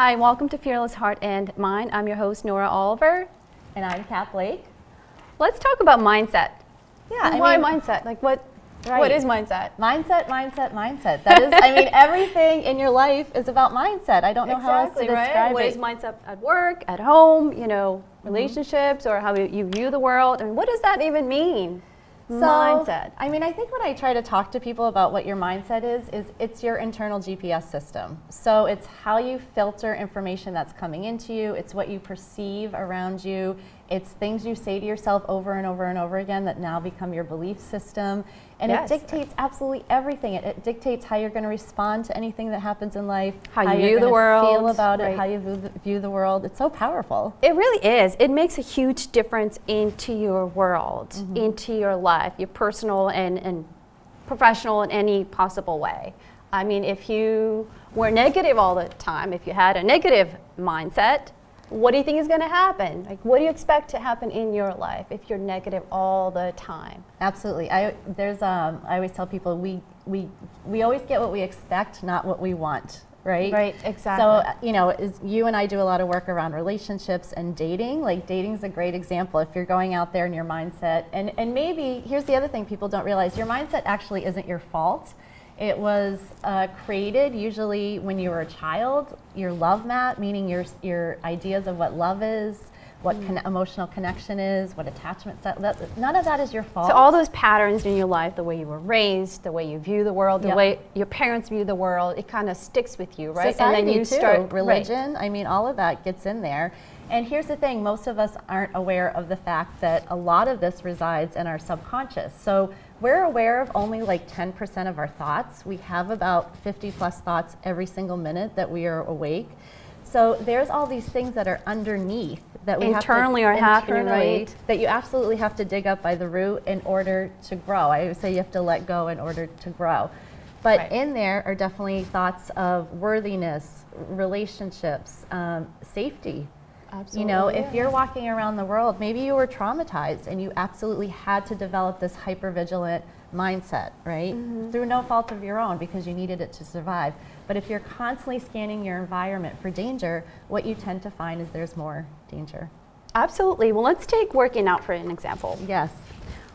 Hi, welcome to Fearless Heart and Mind. I'm your host, Nora Oliver. And I'm Kat Blake. Let's talk about mindset. Yeah, and why mindset? Like what is mindset? Mindset. That is, everything in your life is about mindset. I don't know how else to describe it. What is mindset at work, at home, relationships, or how you view the world? I mean, what does that even mean? Mindset. I think when I try to talk to people about what your mindset is it's your internal GPS system. So it's how you filter information that's coming into you. It's what you perceive around you. It's things you say to yourself over and over and over again that now become your belief system. And it dictates absolutely everything. It dictates how you're going to respond to anything that happens in life, how you view the world, feel about it, how you view the world. It's so powerful. It really is. It makes a huge difference into your world, into your life, your personal and professional in any possible way. I mean, if you were negative all the time, if you had a negative mindset, what do you think is going to happen? Like, what do you expect to happen in your life if you're negative all the time? Absolutely. I always tell people we always get what we expect, not what we want, right? Right, exactly. So, you and I do a lot of work around relationships and dating. Like, dating's a great example. If you're going out there in your mindset, and maybe, here's the other thing people don't realize, your mindset actually isn't your fault. It was created usually when you were a child. Your love map, meaning your ideas of what love is, what emotional connection is, what attachment style, none of that is your fault. So all those patterns in your life, the way you were raised, the way you view the world, the way your parents view the world, it kind of sticks with you, right? Society and then you start religion. Right. All of that gets in there. And here's the thing, most of us aren't aware of the fact that a lot of this resides in our subconscious. So we're aware of only like 10% of our thoughts. We have about 50 plus thoughts every single minute that we are awake. So there's all these things that are underneath that we internally are happening, right? That you absolutely have to dig up by the root in order to grow. I would say you have to let go in order to grow. But in there are definitely thoughts of worthiness, relationships, safety. Absolutely. If you're walking around the world, maybe you were traumatized and you absolutely had to develop this hypervigilant mindset, right? Through no fault of your own because you needed it to survive. But if you're constantly scanning your environment for danger, what you tend to find is there's more danger. Absolutely. Well, let's take working out for an example. Yes.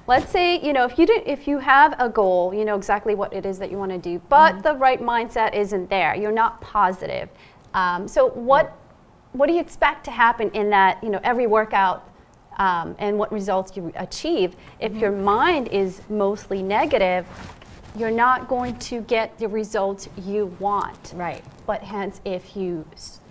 Let's say, if you have a goal, you know exactly what it is that you want to do, but the right mindset isn't there. You're not positive. So what do you expect to happen in that, every workout and what results you achieve? If your mind is mostly negative, you're not going to get the results you want. Right. But hence, if you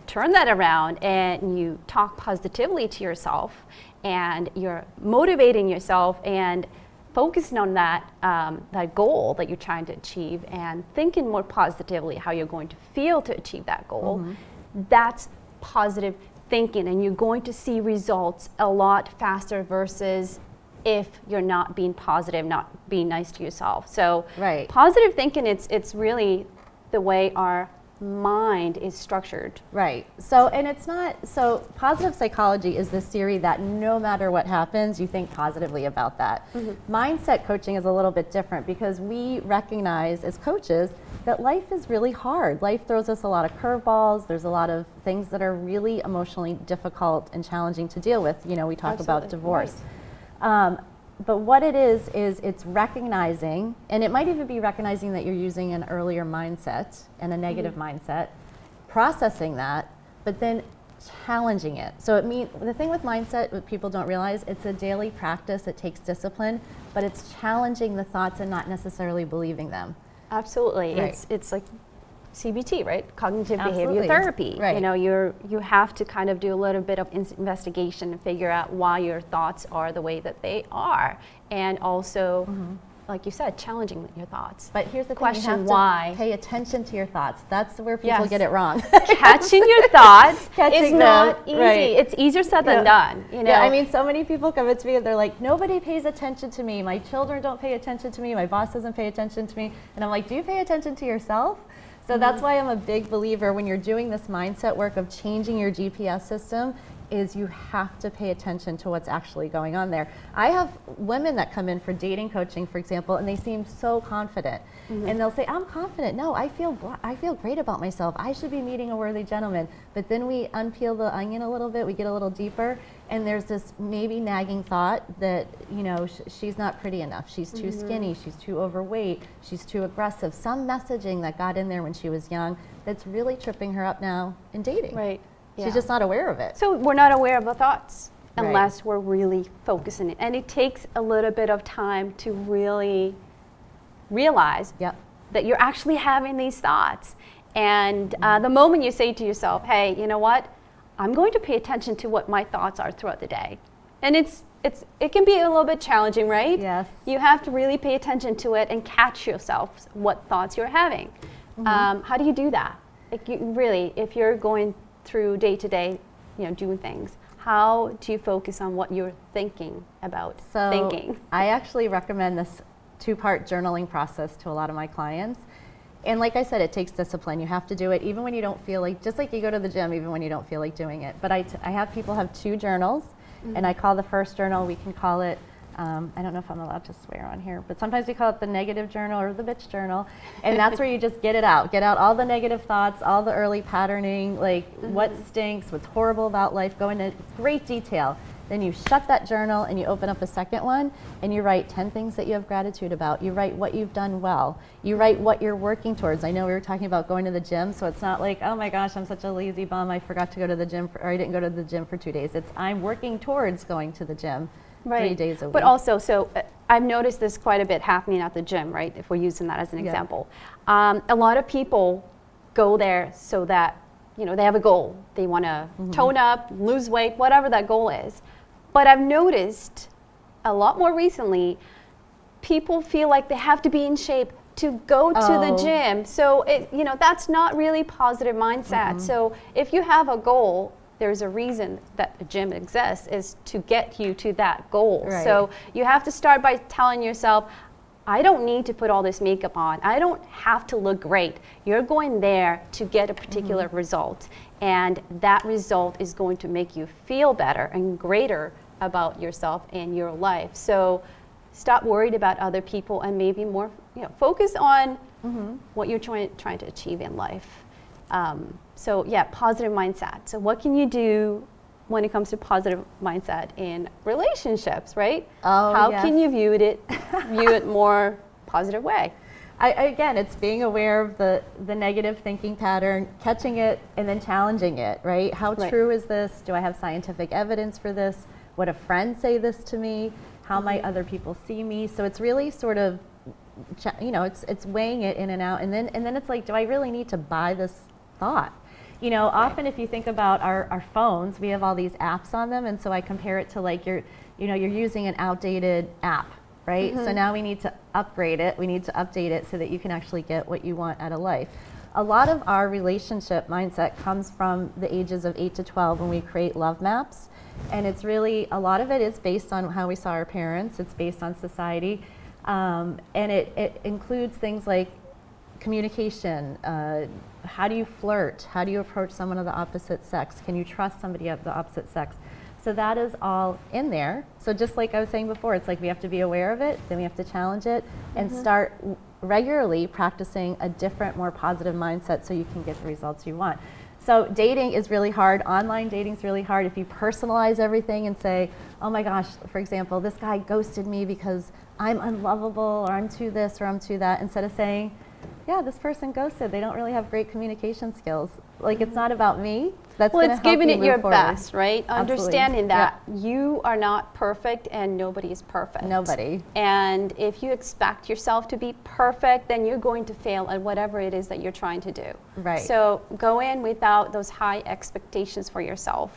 turn that around and you talk positively to yourself and you're motivating yourself and focusing on that goal that you're trying to achieve and thinking more positively how you're going to feel to achieve that goal, that's positive thinking, and you're going to see results a lot faster versus if you're not being positive, not being nice to yourself. So positive thinking, it's really the way our mind is structured. Right. So positive psychology is this theory that no matter what happens, you think positively about that. Mindset coaching is a little bit different because we recognize as coaches that life is really hard. Life throws us a lot of curveballs. There's a lot of things that are really emotionally difficult and challenging to deal with. We talk about divorce. But what it is it's recognizing, and it might even be recognizing that you're using an earlier mindset and a negative mindset, processing that, but then challenging it. So the thing with mindset, what people don't realize, it's a daily practice. It takes discipline, but it's challenging the thoughts and not necessarily believing them. Absolutely. Right. It's like CBT, right? Cognitive behavior therapy. Right. You have to kind of do a little bit of investigation and figure out why your thoughts are the way that they are, and also, like you said, challenging your thoughts. But here's the question: thing, you have why? To pay attention to your thoughts. That's where people get it wrong. Catching your thoughts is not easy. Right. It's easier said than done. Yeah, so many people come up to me and they're like, nobody pays attention to me. My children don't pay attention to me. My boss doesn't pay attention to me. And I'm like, do you pay attention to yourself? So that's why I'm a big believer when you're doing this mindset work of changing your GPS system, is you have to pay attention to what's actually going on there. I have women that come in for dating coaching, for example, and they seem so confident. And they'll say, I'm confident. No, I feel great about myself. I should be meeting a worthy gentleman. But then we unpeel the onion a little bit, we get a little deeper, and there's this maybe nagging thought that, you know, she's not pretty enough. She's too skinny, she's too overweight, she's too aggressive. Some messaging that got in there when she was young that's really tripping her up now in dating. Right. Yeah. She's just not aware of it. So we're not aware of the thoughts Right. unless we're really focusing it. And it takes a little bit of time to really realize Yep. that you're actually having these thoughts. And the moment you say to yourself, hey, you know what? I'm going to pay attention to what my thoughts are throughout the day. And it can be a little bit challenging, right? Yes. You have to really pay attention to it and catch yourself what thoughts you're having. How do you do that? Like you really, if you're going through day to day, you know, doing things, how do you focus on what you're thinking about thinking? I actually recommend this 2-part journaling process to a lot of my clients. And like I said, it takes discipline. You have to do it even when you don't feel like, just like you go to the gym, even when you don't feel like doing it. But I have people have 2 journals, and I call the first journal, we can call it, I don't know if I'm allowed to swear on here, but sometimes we call it the negative journal or the bitch journal. And that's where you just get it out. Get out all the negative thoughts, all the early patterning, like what stinks, what's horrible about life, go into great detail. Then you shut that journal and you open up a second one and you write 10 things that you have gratitude about. You write what you've done well. You write what you're working towards. I know we were talking about going to the gym, so it's not like, oh my gosh, I'm such a lazy bum, I forgot to go to the gym, or I didn't go to the gym for 2 days. It's I'm working towards going to the gym 3 days a week. But also, so I've noticed this quite a bit happening at the gym, right? If we're using that as an example. A lot of people go there so that, you know, they have a goal. They want to tone up, lose weight, whatever that goal is. But I've noticed a lot more recently, people feel like they have to be in shape to go to the gym. So, you know, that's not really positive mindset. So if you have a goal, there's a reason that the gym exists, is to get you to that goal. Right. So you have to start by telling yourself, I don't need to put all this makeup on. I don't have to look great. You're going there to get a particular result. And that result is going to make you feel better and greater about yourself and your life. So stop worried about other people and maybe more, you know, focus on what you're trying to achieve in life. So yeah, positive mindset. So what can you do when it comes to positive mindset in relationships, right? How can you view it more positive way? Again, it's being aware of the negative thinking pattern, catching it, and then challenging it, right? How true is this? Do I have scientific evidence for this? Would a friend say this to me? How might other people see me? So it's really sort of, you know, it's weighing it in and out, and then it's like, do I really need to buy this thought? You know, often if you think about our phones, we have all these apps on them, and so I compare it to like you're using an outdated app, right? So now we need to upgrade it, we need to update it so that you can actually get what you want out of life. A lot of our relationship mindset comes from the ages of 8 to 12 when we create love maps, and it's really, a lot of it is based on how we saw our parents, it's based on society, and it includes things like communication, how do you flirt, how do you approach someone of the opposite sex, can you trust somebody of the opposite sex? So that is all in there. So just like I was saying before, it's like we have to be aware of it, then we have to challenge it, and start regularly practicing a different, more positive mindset so you can get the results you want. So dating is really hard. Online dating is really hard. If you personalize everything and say, oh my gosh, for example, this guy ghosted me because I'm unlovable, or I'm too this, or I'm too that, instead of saying, yeah, this person ghosted, they don't really have great communication skills. Like, it's not about me. That's well, it's giving it your forward. Best, right? Absolutely. Understanding that you are not perfect and nobody is perfect. Nobody. And if you expect yourself to be perfect, then you're going to fail at whatever it is that you're trying to do. Right. So go in without those high expectations for yourself.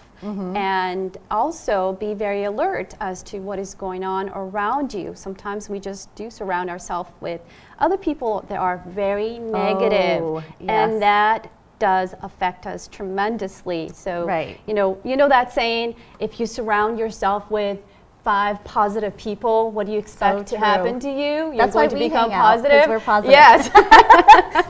And also be very alert as to what is going on around you. Sometimes we just do surround ourselves with other people that are very negative, and that does affect us tremendously. So, you know that saying, if you surround yourself with 5 positive people, what do you expect to happen to you? You're going to become positive. We're positive. Yes.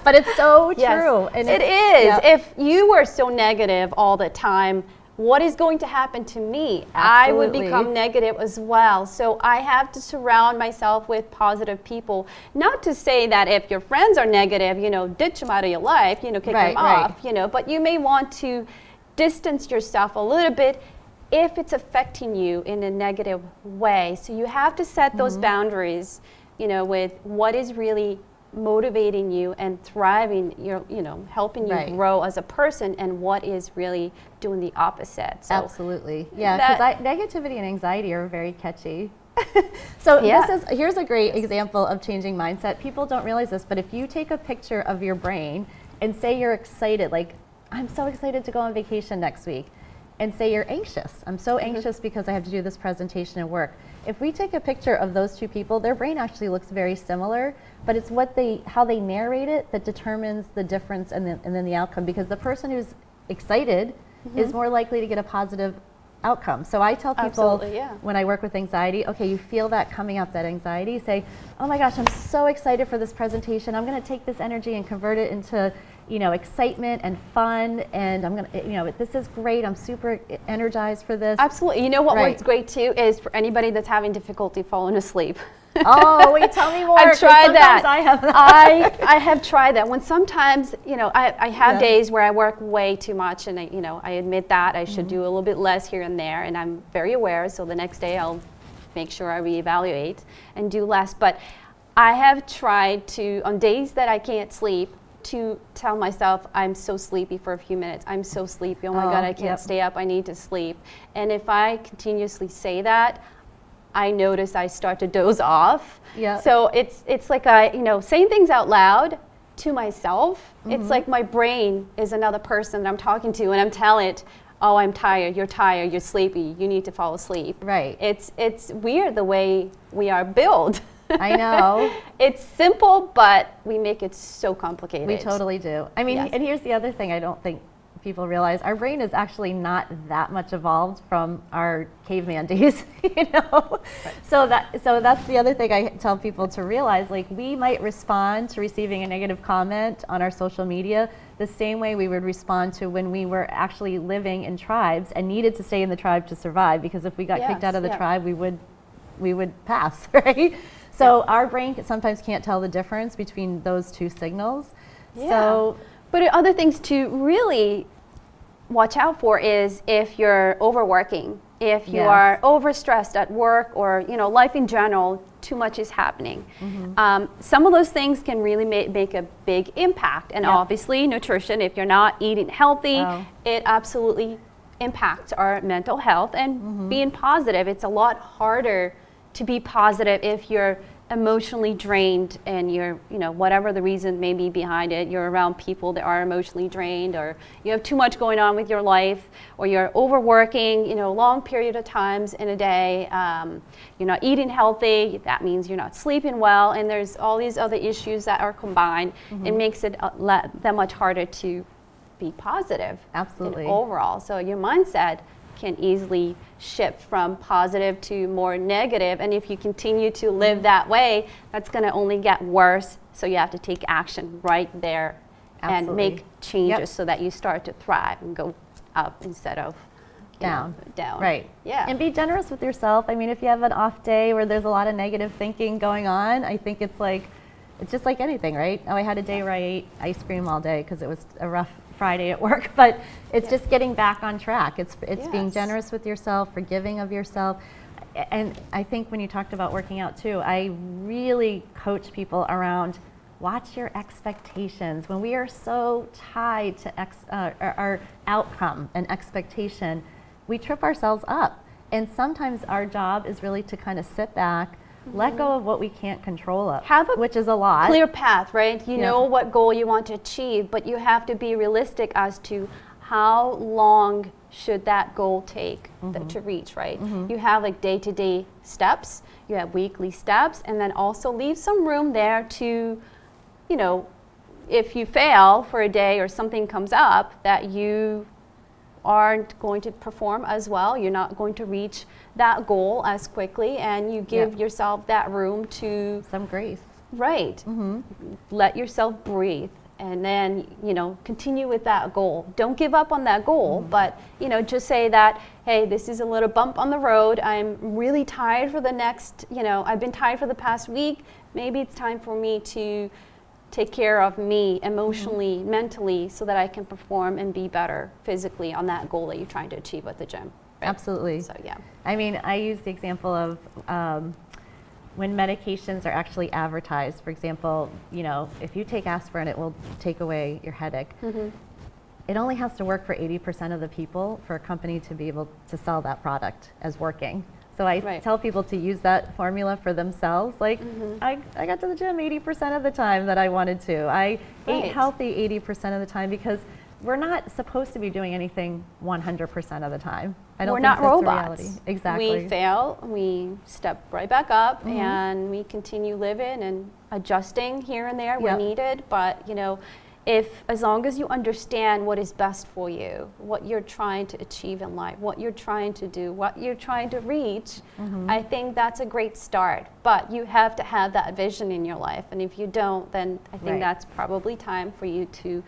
But it's so true. And it is. If you were so negative all the time, what is going to happen to me? I would Absolutely. become negative as well. So I have to surround myself with positive people. Not to say that if your friends are negative, ditch them out of your life, kick Right, them off, but you may want to distance yourself a little bit if it's affecting you in a negative way. So you have to set those boundaries, with what is really motivating you and thriving, helping you Right. grow as a person, and what is really doing the opposite. So Absolutely. Yeah, because negativity and anxiety are very catchy. So here's a great example of changing mindset. People don't realize this, but if you take a picture of your brain and say you're excited, like, I'm so excited to go on vacation next week, and say you're anxious. I'm so anxious because I have to do this presentation at work. If we take a picture of those two people, their brain actually looks very similar, but it's how they narrate it that determines the difference and then the outcome, because the person who's excited is more likely to get a positive outcome. So I tell people when I work with anxiety, okay, you feel that coming up, that anxiety, say, oh my gosh, I'm so excited for this presentation. I'm gonna take this energy and convert it into excitement and fun, and I'm gonna, this is great. I'm super energized for this. absolutely. You know what works great too is for anybody that's having difficulty falling asleep. Oh, wait, tell me more. I've tried that. I have that. I have tried that. When sometimes, I have days where I work way too much, and I admit that I should do a little bit less here and there, and I'm very aware. So the next day I'll make sure I reevaluate and do less. But I have tried to, on days that I can't sleep, to tell myself, I'm so sleepy for a few minutes. I'm so sleepy. Oh my God, I can't stay up. I need to sleep. And if I continuously say that, I notice I start to doze off. Yeah. So it's like saying things out loud to myself. It's like my brain is another person that I'm talking to, and I'm telling it, oh, I'm tired, you're sleepy, you need to fall asleep. Right. It's weird the way we are built. I know. It's simple, but we make it so complicated. We totally do. I mean, and here's the other thing I don't think people realize. Our brain is actually not that much evolved from our caveman days, So that's the other thing I tell people to realize. Like, we might respond to receiving a negative comment on our social media the same way we would respond to when we were actually living in tribes and needed to stay in the tribe to survive, because if we got kicked out of the tribe, we would pass, right? So our brain sometimes can't tell the difference between those two signals. Yeah. So, but other things to really watch out for is if you're overworking, if you are overstressed at work, or life in general, too much is happening. Some of those things can really make a big impact. And obviously nutrition, if you're not eating healthy, it absolutely impacts our mental health. And being positive, it's a lot harder to be positive if you're emotionally drained and you're, whatever the reason may be behind it, you're around people that are emotionally drained, or you have too much going on with your life, or you're overworking, long period of times in a day, you're not eating healthy, that means you're not sleeping well, and there's all these other issues that are combined. It makes it that much harder to be positive. Absolutely. Overall. So your mindset can easily shift from positive to more negative, and if you continue to live that way, that's going to only get worse. So you have to take action right there and make changes so that you start to thrive and go up instead of down. Right. Yeah. And be generous with yourself. I mean, if you have an off day where there's a lot of negative thinking going on, I think it's just like anything, right? Oh, I had a day where I ate ice cream all day because it was a rough Friday at work, but it's just getting back on track. It's being generous with yourself, forgiving of yourself. And I think when you talked about working out too, I really coach people around, watch your expectations. When we are so tied to our outcome and expectation, we trip ourselves up. And sometimes our job is really to kind of sit back, let go of what we can't control which is a lot. Clear path, right? You know what goal you want to achieve, but you have to be realistic as to how long should that goal take to reach, right? You have like day-to-day steps, you have weekly steps, and then also leave some room there to, if you fail for a day or something comes up that you aren't going to perform as well, you're not going to reach that goal as quickly, and you give yourself that room to some grace. Right. Let yourself breathe and then, continue with that goal. Don't give up on that goal, but, just say that, hey, this is a little bump on the road. I'm really tired for the next, I've been tired for the past week. Maybe it's time for me to take care of me emotionally, mentally, so that I can perform and be better physically on that goal that you're trying to achieve at the gym. Right? Absolutely. So, yeah. I mean, I use the example of when medications are actually advertised. For example, if you take aspirin, it will take away your headache. It only has to work for 80% of the people for a company to be able to sell that product as working. So I tell people to use that formula for themselves. Like, I got to the gym 80% of the time that I wanted to. I ate healthy 80% of the time, because we're not supposed to be doing anything 100% of the time. I don't We're think not that's robots. the reality. Exactly. We fail, we step right back up, and we continue living and adjusting here and there where needed. But, as long as you understand what is best for you, what you're trying to achieve in life, what you're trying to do, what you're trying to reach, I think that's a great start. But you have to have that vision in your life. And if you don't, then I think that's probably time for you to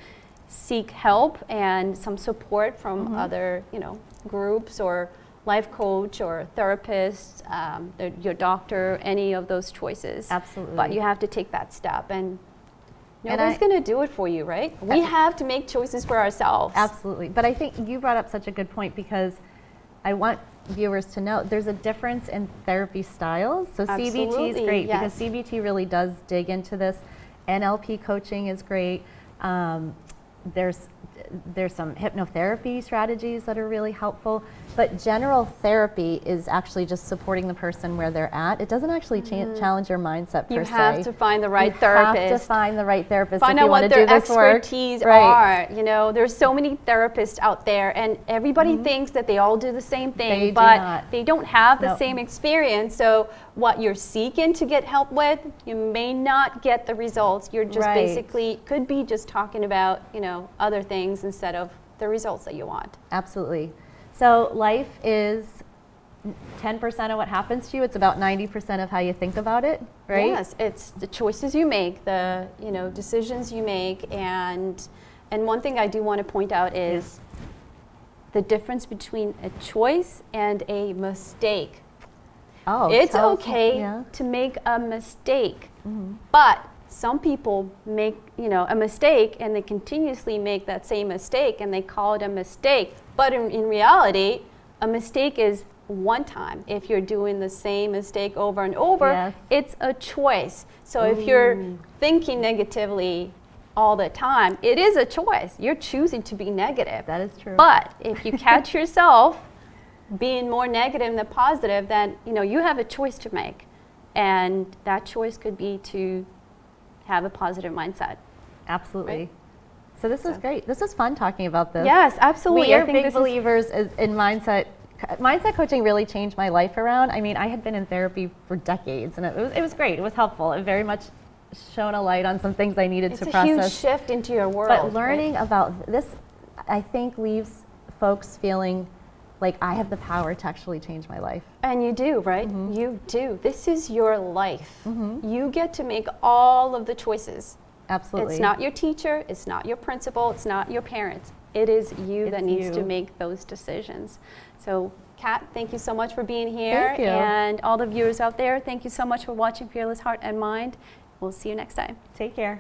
seek help and some support from other, groups or life coach or therapist, your doctor, any of those choices. Absolutely. But you have to take that step, and nobody's going to do it for you, right? We have to make choices for ourselves. Absolutely. But I think you brought up such a good point, because I want viewers to know there's a difference in therapy styles. So CBT is great, because CBT really does dig into this. NLP coaching is great. There's some hypnotherapy strategies that are really helpful, but general therapy is actually just supporting the person where they're at. It doesn't actually challenge your mindset per se. You have to find the right therapist. You have to find the right therapist. Find if out you what want to their do this expertise work. are. There's so many therapists out there, and everybody thinks that they all do the same thing, but they don't have the same experience. So what you're seeking to get help with, you may not get the results. You're just basically could be just talking about, other things instead of the results that you want. Absolutely. So life is 10% of what happens to you. It's about 90% of how you think about it, right? Yes, it's the choices you make, the decisions you make, and one thing I do want to point out is the difference between a choice and a mistake. Oh, it's okay to make a mistake, but some people make a mistake, and they continuously make that same mistake, and they call it a mistake. But in reality, a mistake is one time. If you're doing the same mistake over and over, it's a choice. So if you're thinking negatively all the time, it is a choice. You're choosing to be negative. That is true. But if you catch yourself being more negative than positive, then you have a choice to make, and that choice could be to have a positive mindset. Absolutely. Right? So this was great. This was fun talking about this. Yes, absolutely. We are big believers in mindset. Mindset coaching really changed my life around. I mean, I had been in therapy for decades, and it was great. It was helpful. It very much shone a light on some things I needed to process. It's a huge shift into your world. But learning about this, I think, leaves folks feeling like I have the power to actually change my life. And you do, right? You do. This is your life. You get to make all of the choices. Absolutely. It's not your teacher, it's not your principal, it's not your parents. It is you that needs to make those decisions. So, Kat, thank you so much for being here. Thank you. And all the viewers out there, thank you so much for watching Fearless Heart and Mind. We'll see you next time. Take care.